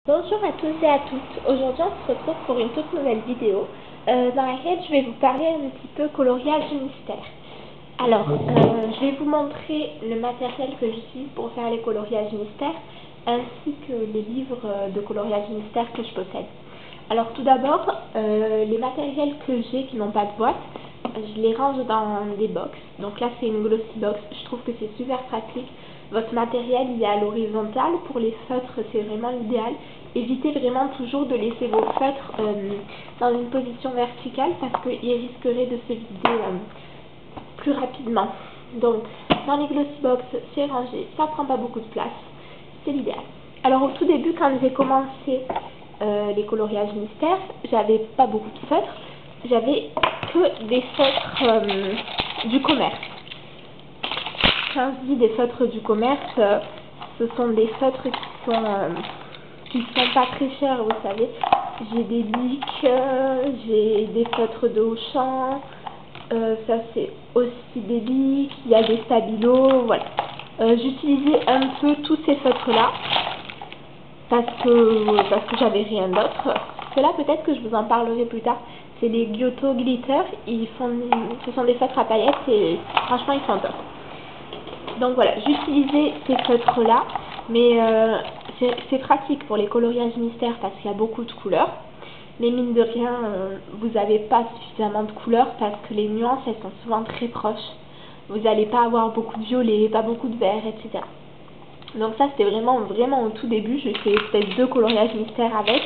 Bonjour à tous et à toutes. Aujourd'hui, on se retrouve pour une toute nouvelle vidéo dans laquelle je vais vous parler un petit peu coloriage mystère. Alors, je vais vous montrer le matériel que j'utilise pour faire les coloriages mystères ainsi que les livres de coloriage mystère que je possède. Alors, tout d'abord, les matériels que j'ai qui n'ont pas de boîte, je les range dans des box. Donc là, c'est une glossy box. Je trouve que c'est super pratique. Votre matériel, il est à l'horizontale. Pour les feutres, c'est vraiment l'idéal. Évitez vraiment toujours de laisser vos feutres dans une position verticale parce qu'ils risqueraient de se vider plus rapidement. Donc, dans les glossy box, c'est rangé. Ça prend pas beaucoup de place. C'est l'idéal. Alors, au tout début, quand j'ai commencé les coloriages mystères, j'avais pas beaucoup de feutres. J'avais que des feutres du commerce. Quand je dis des feutres du commerce, ce sont des feutres qui sont pas très chers, vous savez. J'ai des Bic, j'ai des feutres de Auchan, ça c'est aussi des Bic, il y a des Stabilo, voilà. J'utilisais un peu tous ces feutres là parce que j'avais rien d'autre. Cela peut-être que je vous en parlerai plus tard. C'est les Giotto Glitter, ce sont des feutres à paillettes et franchement ils sont top. Donc voilà, j'utilisais ces feutres là, mais c'est pratique pour les coloriages mystères parce qu'il y a beaucoup de couleurs. Mais mine de rien, vous n'avez pas suffisamment de couleurs parce que les nuances elles sont souvent très proches. Vous n'allez pas avoir beaucoup de violet, pas beaucoup de vert, etc. Donc ça c'était vraiment au tout début, j'ai fait peut-être 2 coloriages mystères avec.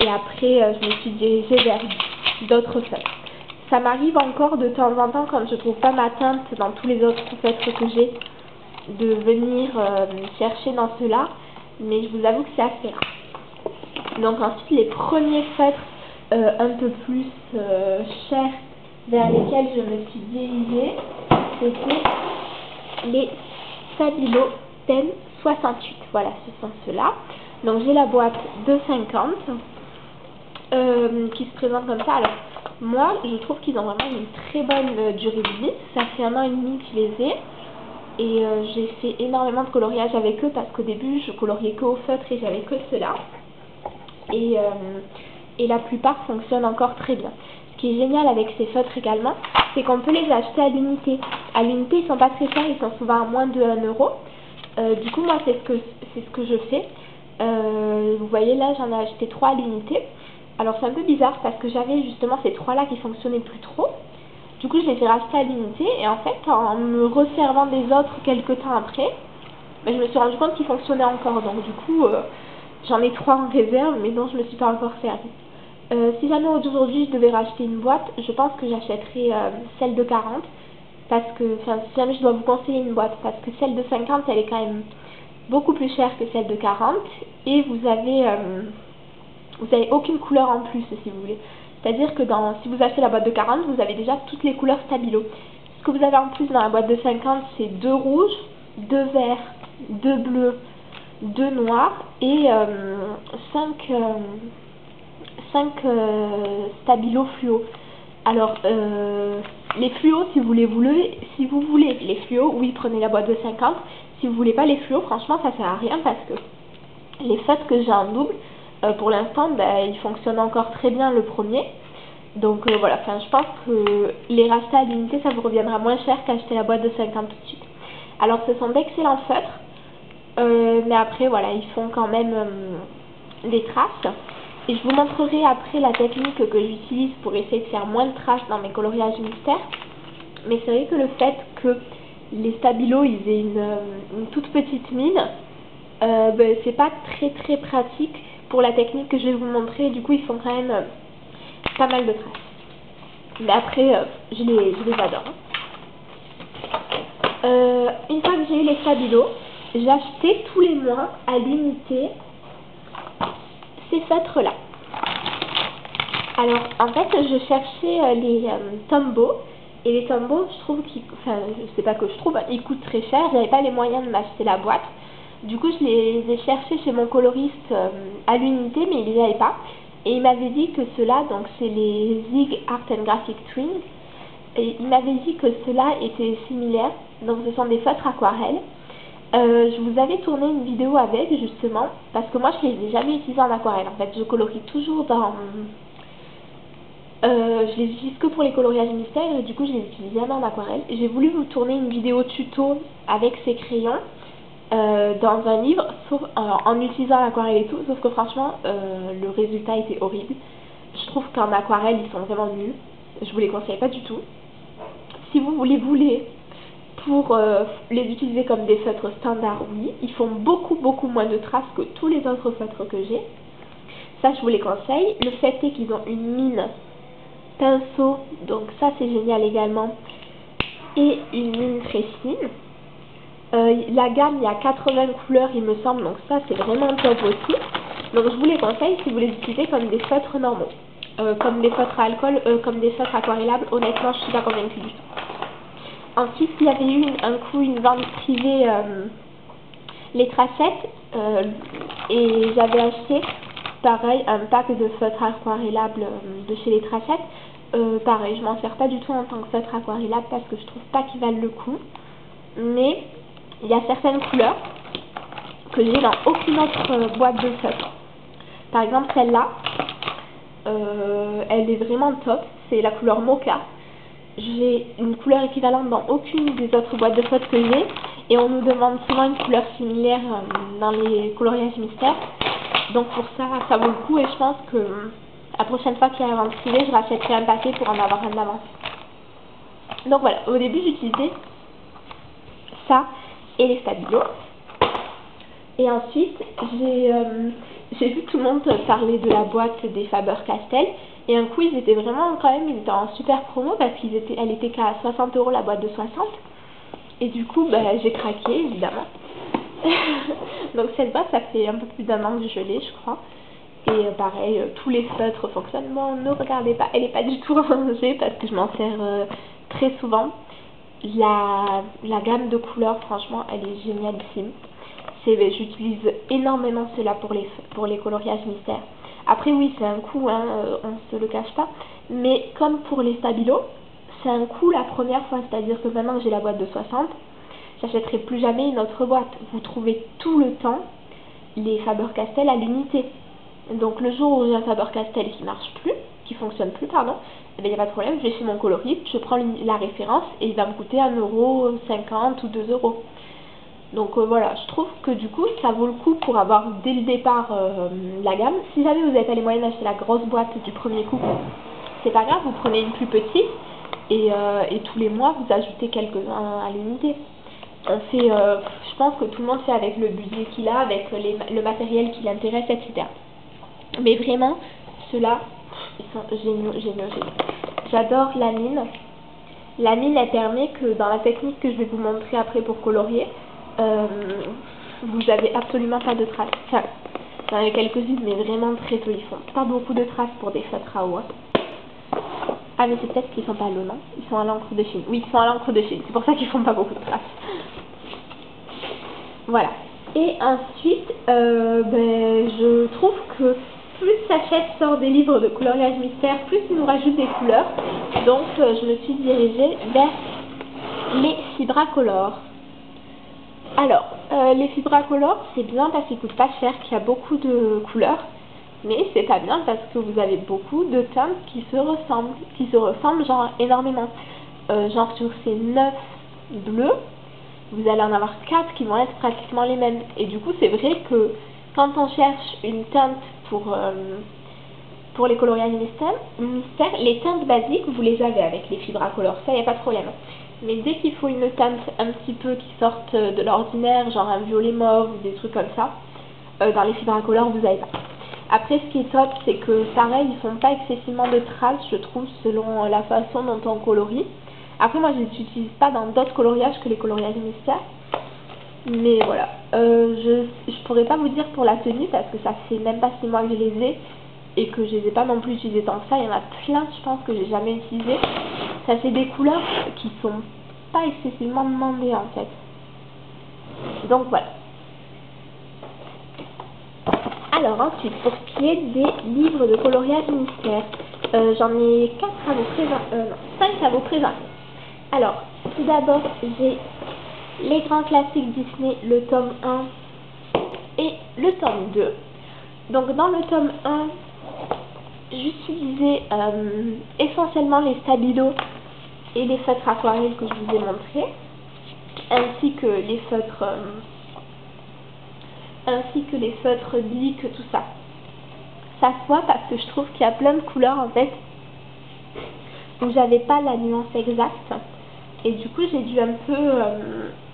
Et après je me suis dirigée vers d'autres feutres. Ça m'arrive encore de temps en temps quand je trouve pas ma teinte dans tous les autres feutres que j'ai de venir chercher dans ceux-là, mais je vous avoue que c'est assez rare. Donc ensuite les premiers feutres un peu plus chers vers lesquels je me suis dirigée, c'était les Stabilo Pen 68. Voilà, ce sont ceux-là. Donc j'ai la boîte de 50 qui se présente comme ça. Alors moi je trouve qu'ils ont vraiment une très bonne durée de vie. Ça fait 1 an et demi que je les ai. Et j'ai fait énormément de coloriage avec eux parce qu'au début je coloriais que au feutre et j'avais que ceux-là. Et la plupart fonctionnent encore très bien. Ce qui est génial avec ces feutres également, c'est qu'on peut les acheter à l'unité. À l'unité ils sont pas très chers, ils sont souvent à moins de 1 euro. Du coup moi c'est ce que je fais. Vous voyez là j'en ai acheté 3 à l'unité. Alors c'est un peu bizarre parce que j'avais justement ces 3 là qui fonctionnaient plus trop. Du coup, je les ai rachetés à l'unité et en fait, en me resservant des autres quelques temps après, je me suis rendu compte qu'ils fonctionnaient encore. Donc du coup, j'en ai 3 en réserve, mais dont je ne me suis pas encore servi. Si jamais aujourd'hui je devais racheter une boîte, je pense que j'achèterais celle de 40. Parce que, si jamais je dois vous conseiller une boîte, parce que celle de 50, elle est quand même beaucoup plus chère que celle de 40. Et vous avez aucune couleur en plus, si vous voulez. C'est-à-dire que si vous achetez la boîte de 40, vous avez déjà toutes les couleurs Stabilo. Ce que vous avez en plus dans la boîte de 50, c'est 2 rouges, 2 verts, 2 bleus, 2 noirs et 5 Stabilo fluo. Alors, les fluos, si vous voulez les fluos, oui, prenez la boîte de 50. Si vous voulez pas les fluos, franchement, ça sert à rien parce que les feutres que j'ai en double, pour l'instant, ils fonctionnent encore très bien le premier. Donc voilà, je pense que les racheter à l'unité, ça vous reviendra moins cher qu'acheter la boîte de 50 tout de suite. Alors ce sont d'excellents feutres, mais après voilà, ils font quand même des traces. Et je vous montrerai après la technique que j'utilise pour essayer de faire moins de traces dans mes coloriages mystères. Mais c'est vrai que le fait que les Stabilo ils aient une toute petite mine, c'est pas très pratique pour la technique que je vais vous montrer. Du coup ils font quand même pas mal de traces. Mais après je les adore. Une fois que j'ai eu les Stabilo, j'achetais tous les mois à l'unité ces feutres là. Alors en fait je cherchais les Tombow. Et les Tombow, je trouve je sais pas que je trouve, ils coûtent très cher. J'avais pas les moyens de m'acheter la boîte. Du coup, je les ai cherchés chez mon coloriste à l'unité, mais il les avait pas. Et il m'avait dit que ceux-là, donc c'est les Zig Art and Graphic Twins. Et il m'avait dit que ceux-là étaient similaires. Donc ce sont des feutres aquarelles. Je vous avais tourné une vidéo avec, justement, parce que moi je les ai jamais utilisés en aquarelle. En fait, je colorie toujours dans... je les utilise que pour les coloriages mystères, et du coup je les utilise jamais en aquarelle. J'ai voulu vous tourner une vidéo tuto avec ces crayons dans un livre, sauf, en utilisant l'aquarelle et tout, sauf que franchement, le résultat était horrible. Je trouve qu'en aquarelle, ils sont vraiment nuls. Je vous les conseille pas du tout. Si vous voulez pour les utiliser comme des feutres standards, oui, ils font beaucoup moins de traces que tous les autres feutres que j'ai. Ça, je vous les conseille. Le fait est qu'ils ont une mine pinceau, donc ça c'est génial également, et une mine très fine. La gamme, il y a 80 couleurs il me semble, donc ça c'est vraiment top aussi. Donc je vous les conseille si vous les utilisez comme des feutres normaux. Comme des feutres à alcool, comme des feutres aquarellables, honnêtement je suis pas convaincue du tout. Ensuite, il y avait eu un coup une vente privée, les tracettes, et j'avais acheté pareil un pack de feutres aquarellables de chez les tracettes. Pareil, je m'en sers pas du tout en tant que feutre aquarellable parce que je trouve pas qu'ils valent le coup. Mais il y a certaines couleurs que j'ai dans aucune autre boîte de feutres. Par exemple, celle-là, elle est vraiment top. C'est la couleur mocha. J'ai une couleur équivalente dans aucune des autres boîtes de feutres que j'ai. Et on nous demande souvent une couleur similaire dans les coloriages mystères. Donc pour ça, ça vaut le coup. Et je pense que la prochaine fois qu'il y a un vente privée, je rachèterai un paquet pour en avoir un d'avance. Donc voilà, au début j'utilisais ça et les stabilos. Et ensuite, j'ai vu tout le monde parler de la boîte des Faber-Castell. Et un coup, ils étaient vraiment quand même, ils étaient en super promo parce qu'elle était qu'à 60 € la boîte de 60. Et du coup, bah, j'ai craqué, évidemment. Donc cette boîte, ça fait un peu plus d'1 an que je l'ai, je crois. Et pareil, tous les feutres fonctionnent. Bon, ne regardez pas, elle n'est pas du tout rangée parce que je m'en sers très souvent. La gamme de couleurs, franchement, elle est génialissime. J'utilise énormément cela pour les coloriages mystères. Après oui, c'est un coût, hein, on ne se le cache pas. Mais comme pour les stabilos, c'est un coût la première fois. C'est-à-dire que maintenant que j'ai la boîte de 60, j'achèterai plus jamais une autre boîte. Vous trouvez tout le temps les Faber-Castell à l'unité. Donc le jour où j'ai un Faber-Castell qui fonctionne plus, pardon, il n'y a pas de problème, je vais chez mon coloriste, je prends la référence et il va me coûter 1,50 € ou 2 €. Donc voilà, je trouve que du coup ça vaut le coup pour avoir dès le départ la gamme. Si jamais vous n'avez pas les moyens d'acheter la grosse boîte du premier coup, c'est pas grave, vous prenez une plus petite et tous les mois vous ajoutez quelques-uns à l'unité. Je pense que tout le monde fait avec le budget qu'il a, avec le matériel qui l'intéresse, etc. Mais vraiment, ceux-là, ils sont géniaux. J'adore la mine. La mine, elle permet que dans la technique que je vais vous montrer après pour colorier, vous avez absolument pas de traces. Enfin, j'en ai quelques-unes, mais vraiment très peu. Ils font pas beaucoup de traces pour des feutres à eau. Ah, mais c'est peut-être qu'ils sont pas à l'eau, non? Ils sont à l'encre de Chine. Oui, ils sont à l'encre de Chine. C'est pour ça qu'ils font pas beaucoup de traces. Voilà. Et ensuite, je trouve que plus Hachette sort des livres de coloriage mystère, plus il nous rajoute des couleurs. Donc, je me suis dirigée vers les Fibracolor. Alors, les Fibracolor, c'est bien parce qu'ils coûtent pas cher, qu'il y a beaucoup de couleurs. Mais c'est pas bien parce que vous avez beaucoup de teintes qui se ressemblent genre énormément. Genre sur ces 9 bleus, vous allez en avoir 4 qui vont être pratiquement les mêmes. Et du coup, c'est vrai que quand on cherche une teinte pour les coloriages mystères, les teintes basiques, vous les avez avec les Fibracolor, ça, il n'y a pas de problème. Mais dès qu'il faut une teinte un petit peu qui sorte de l'ordinaire, genre un violet mauve ou des trucs comme ça, dans les Fibracolor, vous n'avez pas. Après, ce qui est top, c'est que pareil, ils font pas excessivement de traces, je trouve, selon la façon dont on colorie. Après, moi, je les utilise pas dans d'autres coloriages que les coloriages mystères. Mais voilà, je pourrais pas vous dire pour la tenue parce que ça fait même pas 6 mois que je les ai et que je les ai pas non plus utilisées tant que ça. Il y en a plein, je pense, que j'ai jamais utilisé. Ça fait des couleurs qui sont pas excessivement demandées en fait. Donc voilà. Alors ensuite, pour ce qui est des livres de coloriage mystère, j'en ai 4 à vous présenter, non, 5 à vous présenter. Alors, tout d'abord, j'ai les grands classiques Disney, le tome 1 et le tome 2. Donc dans le tome 1, j'utilisais essentiellement les stabilos et les feutres aquarelles que je vous ai montrés, ainsi que les feutres Bic, tout ça. Ça se voit parce que je trouve qu'il y a plein de couleurs en fait où j'avais pas la nuance exacte, et du coup j'ai dû un peu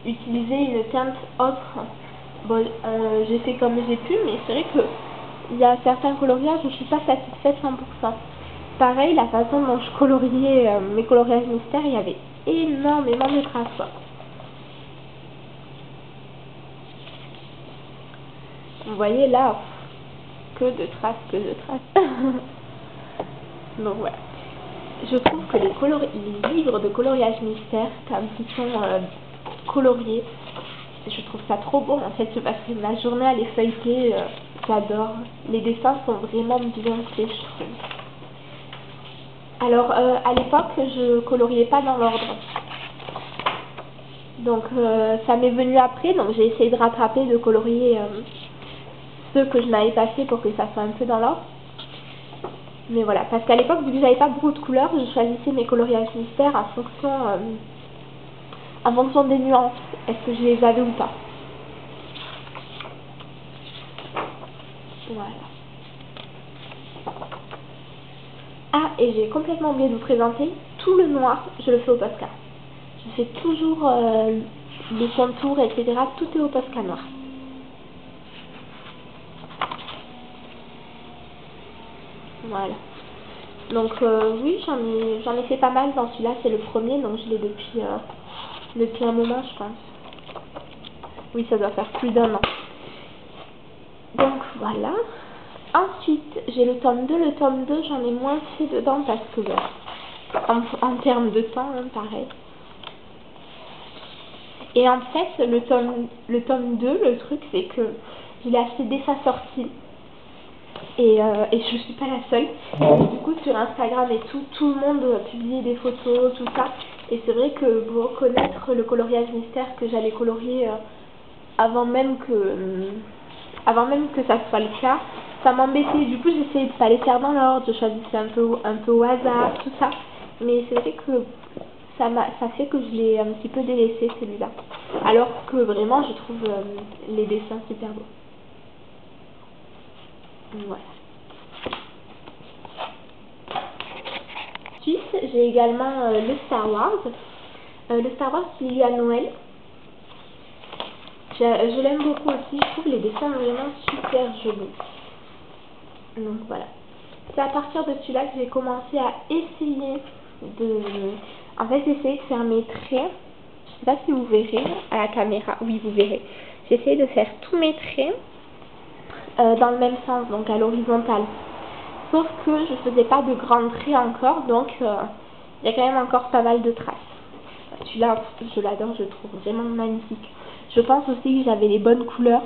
utiliser une teinte autre. Bon, j'ai fait comme j'ai pu, mais c'est vrai que il y a certains coloriages où je suis pas satisfaite 100%. Pareil, la façon dont je coloriais mes coloriages mystères, il y avait énormément de traces, quoi. Vous voyez là, que de traces, que de traces. Donc voilà. Je trouve que les livres de coloriage mystère, quand ils sont coloriés, je trouve ça trop beau. En fait, je passerai ma journée à les feuilleter. J'adore. Les dessins sont vraiment bien faits, je trouve. Alors, à l'époque, je coloriais pas dans l'ordre. Donc, ça m'est venu après. Donc, j'ai essayé de rattraper, de colorier ceux que je n'avais pas fait pour que ça soit un peu dans l'ordre. Mais voilà, parce qu'à l'époque, vu que j'avais pas beaucoup de couleurs, je choisissais mes coloriages mystères en fonction des nuances. Est-ce que je les avais ou pas. Voilà. Ah, et j'ai complètement oublié de vous présenter, tout le noir, je le fais au Posca. Je fais toujours les contours, etc. Tout est au Posca noir. Voilà. Donc oui, j'en ai fait pas mal dans celui-là, c'est le premier, donc je l'ai depuis un moment, je pense. Oui, ça doit faire plus d'1 an. Donc voilà. Ensuite, j'ai le tome 2. Le tome 2, j'en ai moins fait dedans parce que, en termes de temps, hein, pareil. Et en fait, le tome 2, le truc, c'est que je l'ai acheté dès sa sortie. Et je suis pas la seule. Du coup, sur Instagram et tout le monde publiait des photos, tout ça. Et c'est vrai que pour reconnaître le coloriage mystère que j'allais colorier avant même que ça soit le cas, ça m'embêtait. Du coup, j'essayais de pas les faire dans l'ordre, je choisissais un peu au hasard, tout ça. Mais c'est vrai que ça fait que je l'ai un petit peu délaissé, celui-là. Alors que vraiment, je trouve les dessins super beaux. Voilà. Ensuite, j'ai également le Star Wars. Le Star Wars, je l'ai eu à Noël. Je l'aime beaucoup aussi, je trouve les dessins vraiment super jolis. Donc voilà. C'est à partir de celui-là que j'ai commencé à essayer essayer de faire mes traits. Je sais pas si vous verrez à la caméra. Oui, vous verrez. J'ai essayé de faire tous mes traits dans le même sens, donc à l'horizontale. Sauf que je faisais pas de grands traits encore, donc il y a quand même encore pas mal de traces. Celui-là, je l'adore, je le trouve vraiment magnifique. Je pense aussi que j'avais les bonnes couleurs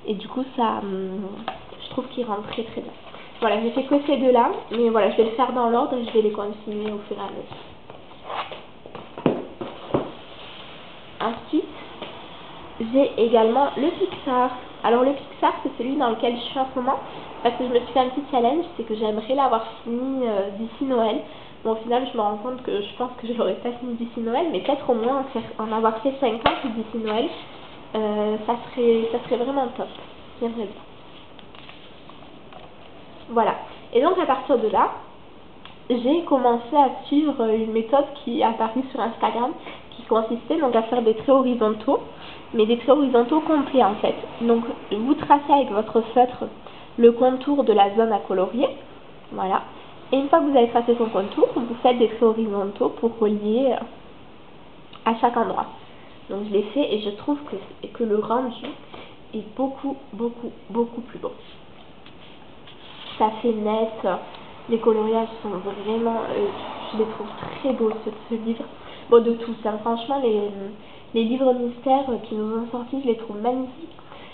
et du coup je trouve qu'il rend très très bien. Voilà, j'ai fait que ces deux-là, mais voilà, je vais le faire dans l'ordre et je vais les continuer au fur et à mesure. Ensuite, j'ai également le Pixar. Alors le Pixar, c'est celui dans lequel je suis en ce moment, parce que je me suis fait un petit challenge, c'est que j'aimerais l'avoir fini d'ici Noël. Bon, au final, je me rends compte que je pense que je l'aurais pas fini d'ici Noël, mais peut-être au moins en avoir fait 50 d'ici Noël, ça serait vraiment top. J'aimerais bien. Voilà. Et donc à partir de là, j'ai commencé à suivre une méthode qui est apparue sur Instagram, qui consistait donc à faire des traits horizontaux, mais des traits horizontaux complets en fait. Donc vous tracez avec votre feutre le contour de la zone à colorier, voilà. Et une fois que vous avez tracé son contour, vous faites des traits horizontaux pour relier à chaque endroit. Donc je l'ai fait et je trouve que le rendu est beaucoup plus beau. Ça fait net, les coloriages sont vraiment, je les trouve très beaux ce livre. Bon, de tous, hein. Franchement, les livres mystères qui nous ont sortis, je les trouve magnifiques.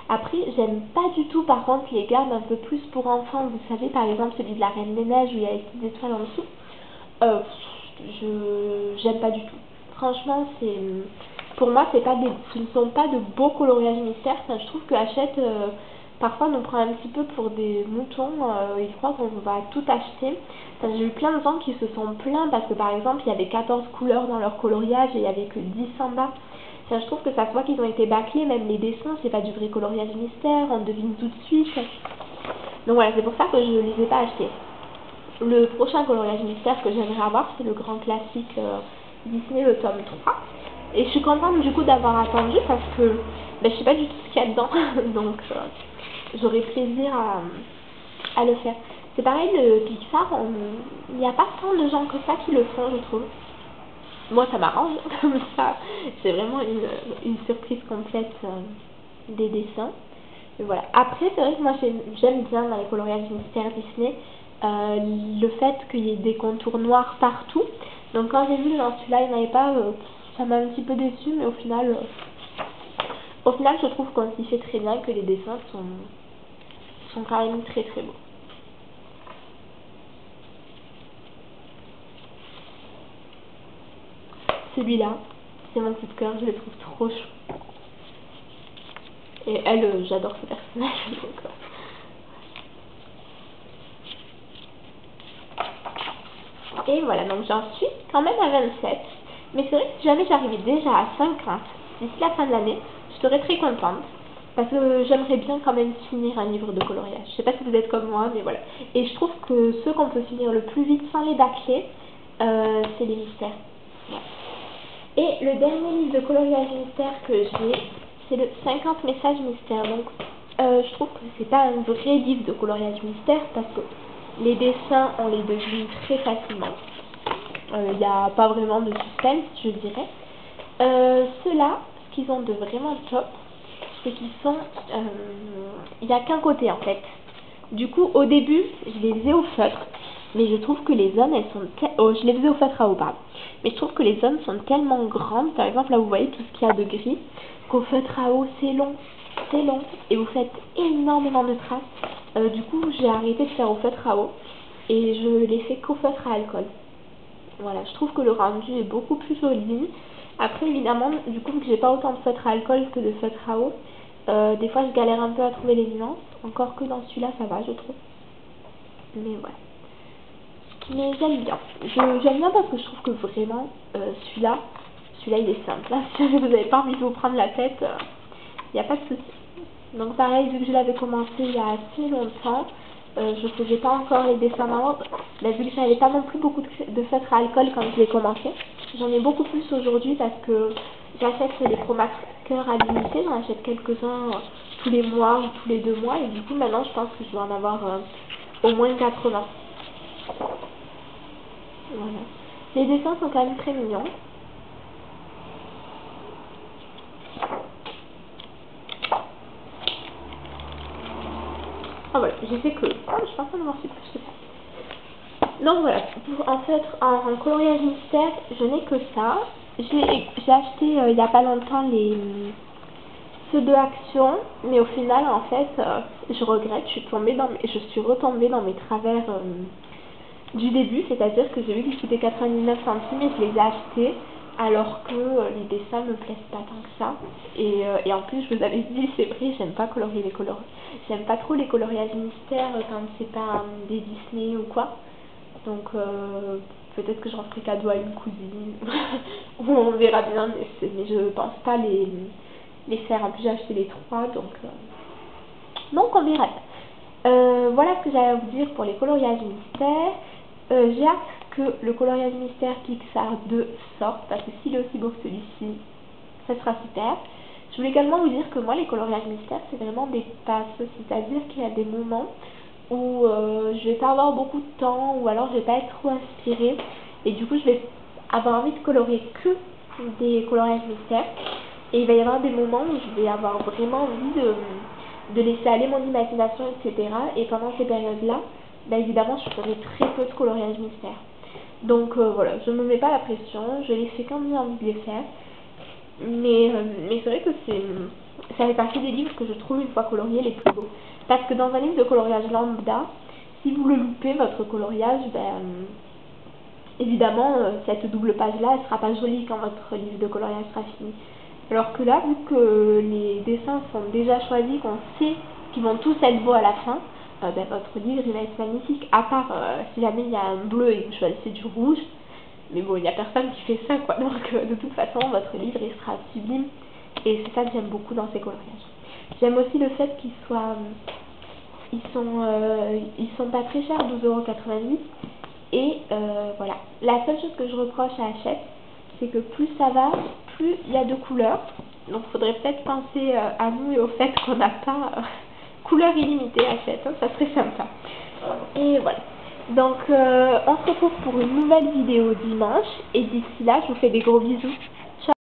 Après, j'aime pas du tout par contre les gammes un peu plus pour enfants. Vous savez, par exemple, celui de la Reine des Neiges où il y a les petites étoiles en dessous. J'aime pas du tout. Franchement, pour moi, ce ne sont pas de beaux coloriages mystères. Enfin, je trouve que Hachette, parfois, nous prend un petit peu pour des moutons. Ils croient qu'on va tout acheter. Enfin, j'ai eu plein de gens qui se sont plaints parce que, par exemple, il y avait 14 couleurs dans leur coloriage et il n'y avait que 10 en bas. Enfin, je trouve que ça se voit qu'ils ont été bâclés. Même les dessins, c'est pas du vrai coloriage mystère. On devine tout de suite. Donc voilà, c'est pour ça que je ne les ai pas achetés. Le prochain coloriage mystère que j'aimerais avoir, c'est le grand classique Disney, le tome 3. Et je suis contente du coup d'avoir attendu parce que ben, je sais pas du tout ce qu'il y a dedans. Donc j'aurai plaisir à le faire. C'est pareil, le Pixar, il n'y a pas tant de gens que ça qui le font, je trouve. Moi, ça m'arrange, comme ça. C'est vraiment une surprise complète des dessins. Et voilà. Après, c'est vrai que moi, j'aime bien dans les coloriages mystères Disney le fait qu'il y ait des contours noirs partout. Donc, quand j'ai vu dans celui-là, il n'y en avait pas, ça m'a un petit peu déçu, mais au final, je trouve qu'on s'y fait très bien, que les dessins sont quand même très très beaux. Celui-là, c'est mon coup de cœur, je le trouve trop chou. Et elle, j'adore ce personnage. Donc, et voilà, donc j'en suis quand même à 27. Mais c'est vrai que si jamais j'arrivais déjà à 50 d'ici la fin de l'année, je serais très contente. Parce que j'aimerais bien quand même finir un livre de coloriage. Je sais pas si vous êtes comme moi, mais voilà. Et je trouve que ceux qu'on peut finir le plus vite sans les bâcler, c'est les mystères. Voilà. Et le dernier livre de coloriage mystère que j'ai, c'est le 50 messages mystères. Donc, je trouve que c'est pas un vrai livre de coloriage mystère parce que les dessins, on les devine très facilement. Il n'y a pas vraiment de suspense, je dirais. Ceux-là, ce qu'ils ont de vraiment top, c'est qu'ils sont... il n'y a qu'un côté en fait. Du coup, au début, je les faisais au feutre, mais je trouve que les zones, elles sont... je les faisais au feutre à eau, pardon. Mais je trouve que les zones sont tellement grandes, par exemple, là vous voyez tout ce qu'il y a de gris, qu'au feutre à eau, c'est long, et vous faites énormément de traces. Du coup, j'ai arrêté de faire au feutre à eau, et je les fais qu'au feutre à alcool. Voilà, je trouve que le rendu est beaucoup plus joli. Après, évidemment, du coup, vu que j'ai pas autant de feutre à alcool que de feutre à eau, des fois je galère un peu à trouver les nuances. Encore que dans celui-là, ça va, je trouve. Mais voilà. Mais j'aime bien. J'aime bien parce que je trouve que vraiment, celui-là, il est simple. Là, si vous n'avez pas envie de vous prendre la tête, il n'y a pas de souci. Donc pareil, vu que je l'avais commencé il y a assez longtemps, je faisais pas encore les dessins dans l'ordre. Vu que j'avais pas non plus beaucoup de feutre à alcool quand je l'ai commencé. J'en ai beaucoup plus aujourd'hui parce que j'achète les Pro Markers à l'unité, j'en achète quelques-uns tous les mois ou tous les 2 mois et du coup maintenant je pense que je dois en avoir au moins 80. Voilà. Les dessins sont quand même très mignons. Ah voilà, j'ai fait que... Oh, je pense en avoir fait plus que ça. Donc voilà, en fait, en coloriage mystère, je n'ai que ça. J'ai acheté il n'y a pas longtemps ceux de Action, mais au final, en fait, je regrette, je suis retombée dans mes travers du début, c'est-à-dire que j'ai vu qu'ils coûtaient 99 centimes et je les ai achetés alors que les dessins me plaisent pas tant que ça. Et en plus, je vous avais dit, c'est vrai, j'aime pas colorier les coloriages. J'aime pas trop les coloriages mystères quand c'est pas des Disney ou quoi. Donc peut-être que j'en ferai cadeau à une cousine. On verra bien, mais je pense pas les faire. En plus, j'ai acheté les 3, donc on verra. Voilà ce que j'avais à vous dire pour les coloriages mystères. J'ai hâte que le coloriage mystère Pixar 2 sorte, parce que s'il est aussi beau que celui-ci, ça sera super. Je voulais également vous dire que moi, les coloriages mystères, c'est vraiment des passes, c'est-à-dire qu'il y a des moments où je vais pas avoir beaucoup de temps, ou alors je vais pas être trop inspirée, et du coup je vais avoir envie de colorier que des coloriages mystères, et il va y avoir des moments où je vais avoir vraiment envie de laisser aller mon imagination, etc. Et pendant ces périodes-là, bah évidemment, je ferai très peu de coloriage mystère. Donc voilà, je me mets pas la pression, je les fais quand j'ai envie de les faire. Mais c'est vrai que ça fait partie des livres que je trouve une fois coloriés les plus beaux. Parce que dans un livre de coloriage lambda, si vous le loupez, votre coloriage, évidemment, cette double page-là, elle sera pas jolie quand votre livre de coloriage sera fini. Alors que là, vu que les dessins sont déjà choisis, qu'on sait qu'ils vont tous être beaux à la fin, ben, votre livre il va être magnifique, à part si jamais il y a un bleu et que vous choisissez du rouge. Mais bon, il n'y a personne qui fait ça, quoi. Donc, de toute façon, votre livre, il sera sublime. Et c'est ça que j'aime beaucoup dans ces coloriages. J'aime aussi le fait qu'ils soient... ils sont pas très chers, 12,88 €. Et voilà. La seule chose que je reproche à Hachette, c'est que plus ça va, plus il y a de couleurs. Donc, il faudrait peut-être penser à nous et au fait qu'on n'a pas couleur illimitée à Hachette. Hein, ça serait sympa. Et voilà. Donc, on se retrouve pour une nouvelle vidéo dimanche. Et d'ici là, je vous fais des gros bisous.